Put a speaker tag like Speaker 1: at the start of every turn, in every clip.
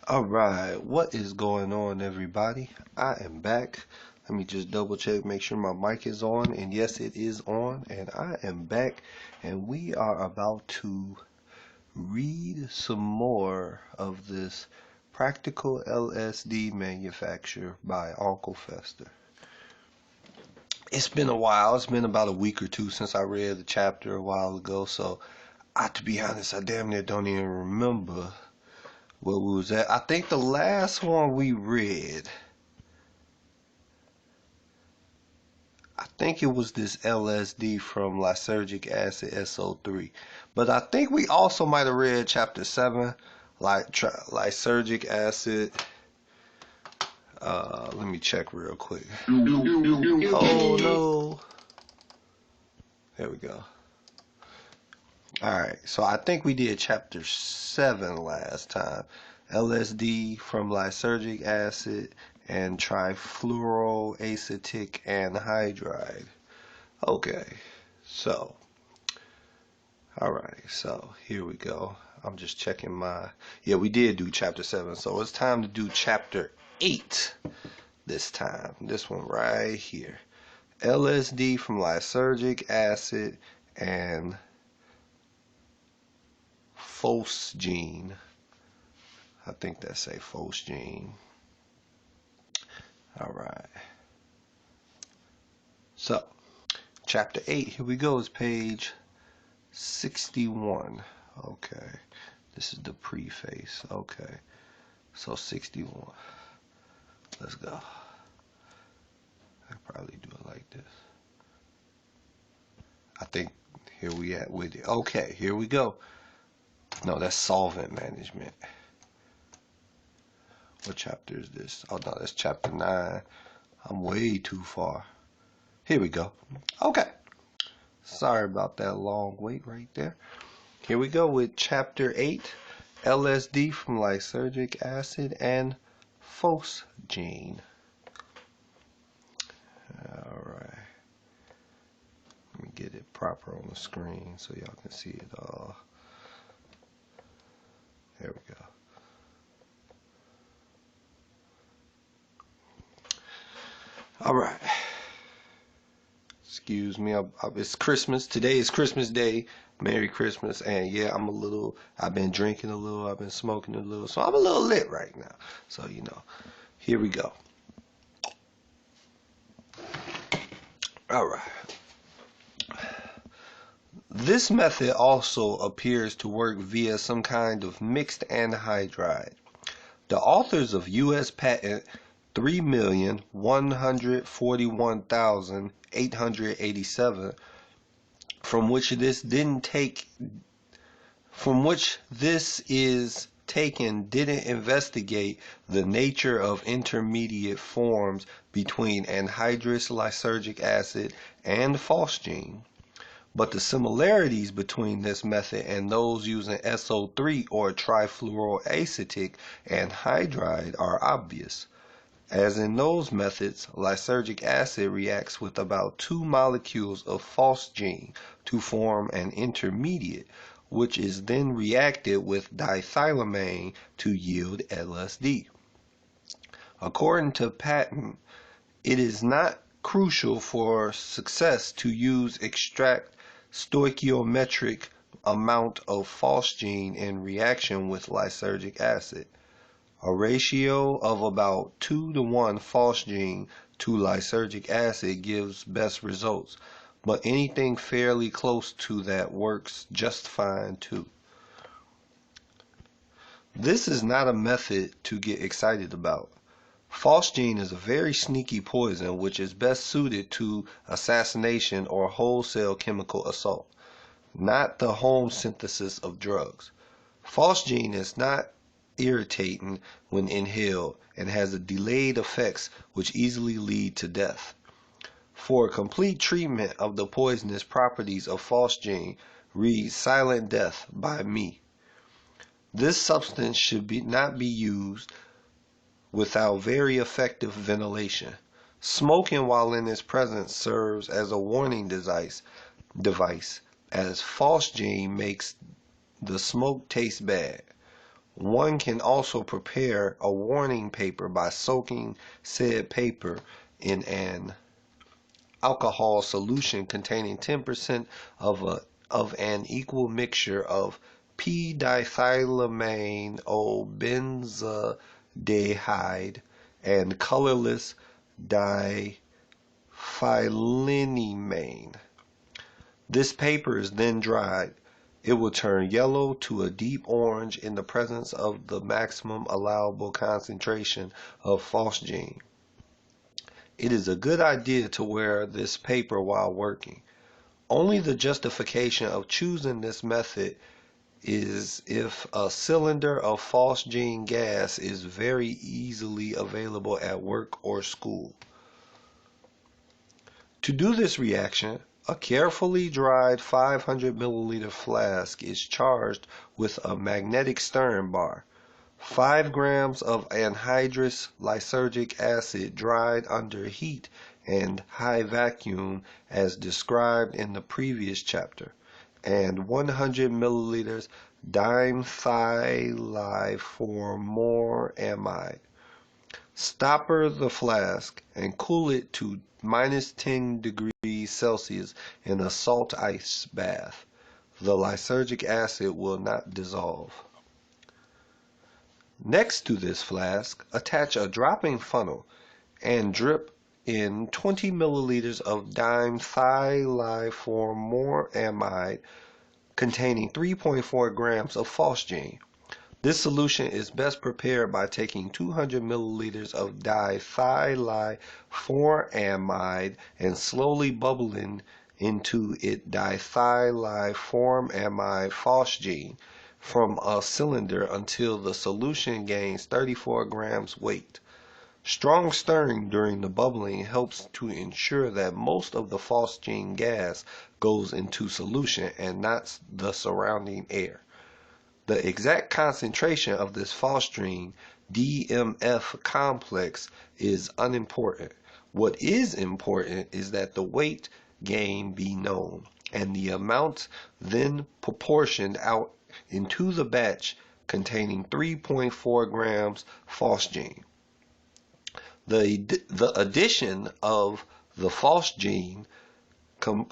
Speaker 1: Alright, what is going on, everybody? I am back. Let me just double check, make sure my mic is on, and yes, it is on, and I am back, and we are about to read some more of this Practical LSD Manufacture by Uncle Fester. It's been a while. It's been about a week or two since I read the chapter a while ago, so to be honest, I damn near don't even remember where we was at. I think the last one we read, I think it was this LSD from Lysergic Acid SO3. But I think we also might have read chapter 7, like Lysergic Acid. Let me check real quick. Oh no. There we go. Alright, so I think we did chapter 7 last time. LSD from Lysergic Acid and trifluoroacetic anhydride. Okay, so, alright, so here we go. I'm just checking my, yeah, we did do chapter 7, so it's time to do chapter 8 this time. This one right here. LSD from Lysergic Acid and Phosgene. I think that say Phosgene. Alright. So, chapter 8, here we go, is page 61. Okay. This is the preface. Okay. So 61. Let's go. I probably do it like this. I think here we at with it. Okay, here we go. No, that's solvent management. What chapter is this? Oh no, that's chapter 9. I'm way too far. Here we go. Okay. Sorry about that long wait right there. Here we go with chapter 8. LSD from Lysergic Acid and Phosgene. Alright. Let me get it proper on the screen so y'all can see it all. There we go. Alright. Excuse me. It's Christmas. Today is Christmas Day. Merry Christmas. And yeah, I've been drinking a little. I've been smoking a little. So I'm a little lit right now. So, you know, here we go. Alright. This method also appears to work via some kind of mixed anhydride. The authors of U.S. patent 3,141,887, from which this is taken, didn't investigate the nature of intermediate forms between anhydrous lysergic acid and phosgene, but the similarities between this method and those using SO3 or trifluoroacetic anhydride are obvious. As in those methods, lysergic acid reacts with about 2 molecules of phosgene to form an intermediate, which is then reacted with diethylamine to yield LSD. According to patent, it is not crucial for success to extract stoichiometric amount of phosgene in reaction with lysergic acid. A ratio of about 2:1 phosgene to lysergic acid gives best results, but anything fairly close to that works just fine too. This is not a method to get excited about. Phosgene is a very sneaky poison which is best suited to assassination or wholesale chemical assault, not the home synthesis of drugs. Phosgene is not irritating when inhaled and has a delayed effects which easily lead to death. For a complete treatment of the poisonous properties of phosgene, read Silent Death by me. This substance should not be used without very effective ventilation. Smoking while in its presence serves as a warning device, as phosgene makes the smoke taste bad. One can also prepare a warning paper by soaking said paper in an alcohol solution containing 10% of an equal mixture of p-dithylamine benzaldehyde and colorless diphenhydramine. This paper is then dried. It will turn yellow to a deep orange in the presence of the maximum allowable concentration of phosgene. It is a good idea to wear this paper while working. Only the justification of choosing this method is if a cylinder of phosgene gas is very easily available at work or school. To do this reaction, a carefully dried 500 milliliter flask is charged with a magnetic stirring bar. 5 grams of anhydrous lysergic acid dried under heat and high vacuum as described in the previous chapter, and 100 milliliters dimethylformoramide. Stopper the flask and cool it to -10 degrees Celsius in a salt ice bath. The lysergic acid will not dissolve. Next to this flask, attach a dropping funnel and drip in 20 milliliters of dimethylformoramide containing 3.4 grams of phosgene. This solution is best prepared by taking 200 milliliters of dithylforamide and slowly bubbling into it dithylforamide phosgene from a cylinder until the solution gains 34 grams weight. Strong stirring during the bubbling helps to ensure that most of the phosgene gas goes into solution and not the surrounding air. The exact concentration of this phosgene DMF complex is unimportant. What is important is that the weight gain be known, and the amount then proportioned out into the batch containing 3.4 grams phosgene. The addition of the phosgene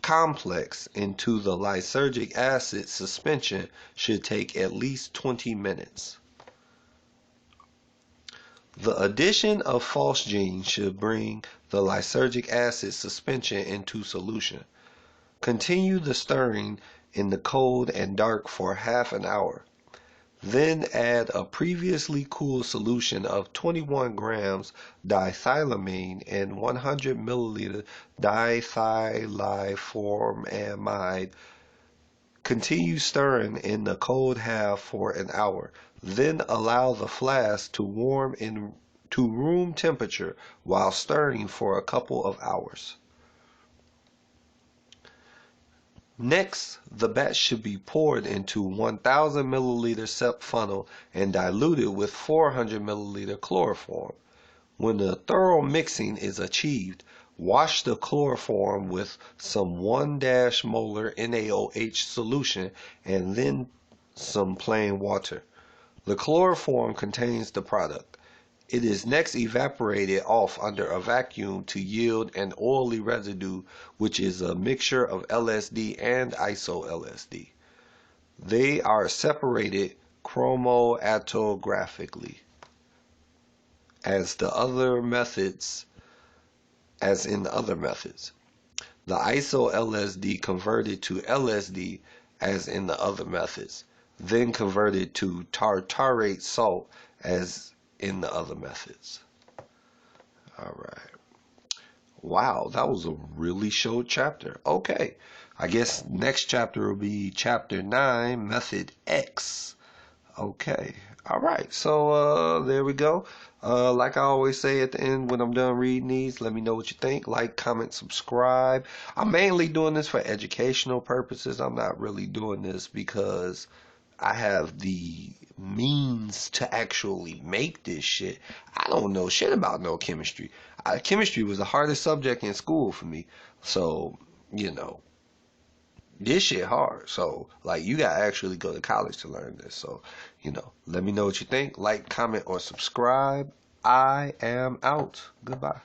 Speaker 1: complex into the lysergic acid suspension should take at least 20 minutes. The addition of phosgene should bring the lysergic acid suspension into solution. Continue the stirring in the cold and dark for half an hour. Then add a previously cooled solution of 21 grams dithylamine and 100 milliliters dithylforamide. Continue stirring in the cold half for an hour. Then allow the flask to warm to room temperature while stirring for a couple of hours. Next, the batch should be poured into 1000 milliliter SEP funnel and diluted with 400 milliliter chloroform. When the thorough mixing is achieved, wash the chloroform with some 1- molar NaOH solution and then some plain water. The chloroform contains the product. It is next evaporated off under a vacuum to yield an oily residue, which is a mixture of LSD and iso-LSD. They are separated chromatographically, as in the other methods. The iso-LSD converted to LSD, as in the other methods, then converted to tartarate salt, as in the other methods. All right. Wow, that was a really short chapter. Okay, I guess next chapter will be chapter 9, method X. Okay, all right, so there we go. Like I always say at the end when I'm done reading these, let me know what you think. Like, comment, subscribe. I'm mainly doing this for educational purposes. I'm not really doing this because I have the means to actually make this shit. I don't know shit about no chemistry. Chemistry was the hardest subject in school for me. So, you know, this shit hard. So like you gotta actually go to college to learn this. So, let me know what you think. Like, comment, or subscribe. I am out. Goodbye.